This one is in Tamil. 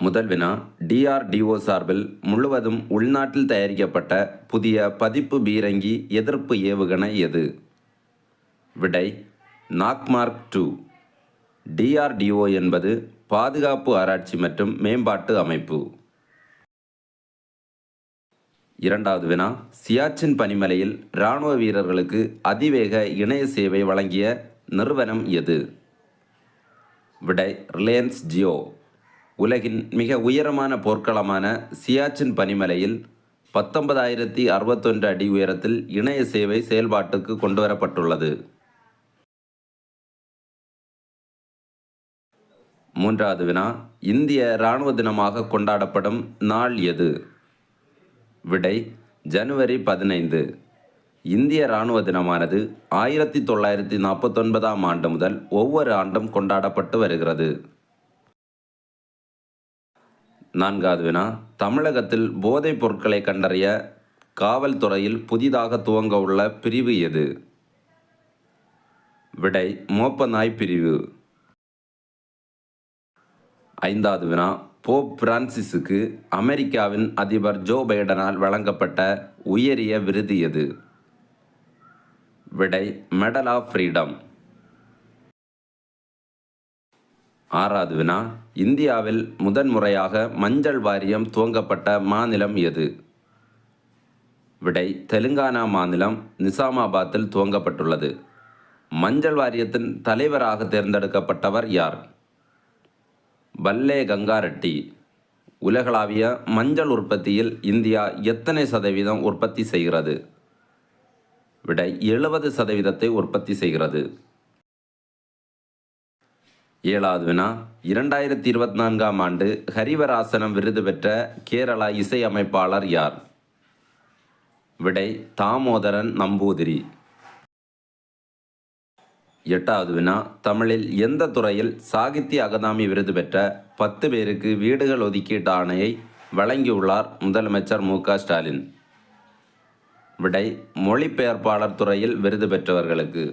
முதல் வினா, DRDO சார்பில் முழுவதும் உள்நாட்டில் தயாரிக்கப்பட்ட புதிய பதிப்பு பீரங்கி எதிர்ப்பு ஏவுகணை எது? விடை, நாக்மார்க் 2. DRDO என்பது பாதுகாப்பு ஆராய்ச்சி மற்றும் மேம்பாட்டு அமைப்பு. இரண்டாவது வினா, சியாச்சின் பனிமலையில் இராணுவ வீரர்களுக்கு அதிவேக இணைய சேவை வழங்கிய நிறுவனம் எது? விடை, ரிலையன்ஸ் ஜியோ. உலகின் மிக உயரமான போர்க்களமான சியாச்சின் பனிமலையில் 19,061 அடி உயரத்தில் இணைய சேவை செயல்பாட்டுக்கு கொண்டுவரப்பட்டுள்ளது. மூன்றாவது வினா, இந்திய இராணுவ தினமாக கொண்டாடப்படும் நாள் எது? விடை, ஜனவரி 15. இந்திய இராணுவ தினமானது 1949ஆம் ஆண்டு முதல் ஒவ்வொரு ஆண்டும் கொண்டாடப்பட்டு வருகிறது. நான்காவது வினா, தமிழகத்தில் போதைப் பொருட்களை கண்டறிய காவல்துறையில் புதிதாக துவங்க உள்ள பிரிவு எது? விடை, மோப்பநாய் பிரிவு. ஐந்தாவது வினா, போப் பிரான்சிஸுக்கு அமெரிக்காவின் அதிபர் ஜோ பைடனால் வழங்கப்பட்ட உயரிய விருது எது? விடை, மெடல் ஆஃப் ஃப்ரீடம். ஆறாவது வினா, இந்தியாவில் முதன்முறையாக மஞ்சள் வாரியம் துவங்கப்பட்ட மாநிலம் எது? விடை, தெலுங்கானா மாநிலம் நிசாமாபாத்தில் துவங்கப்பட்டுள்ளது. மஞ்சள் வாரியத்தின் தலைவராக தேர்ந்தெடுக்கப்பட்டவர் யார்? பல்லே கங்கா ரெட்டி. உலகளாவிய மஞ்சள் உற்பத்தியில் இந்தியா எத்தனை சதவீதம் உற்பத்தி செய்கிறது? விடை, 70% உற்பத்தி செய்கிறது. ஏழாவது வினா, 2024ஆம் ஆண்டு ஹரிவராசனம் விருது பெற்ற கேரளா இசையமைப்பாளர் யார்? விடை, தாமோதரன் நம்பூதிரி. எட்டாவது வினா, தமிழில் எந்த துறையில் சாகித்ய அகாதமி விருது பெற்ற 10 பேருக்கு வீடுகள் ஒதுக்கீட்டு ஆணையை வழங்கியுள்ளார் முதலமைச்சர் மு.க. ஸ்டாலின்? விடை, மொழிபெயர்ப்பாளர் துறையில் விருது பெற்றவர்களுக்கு.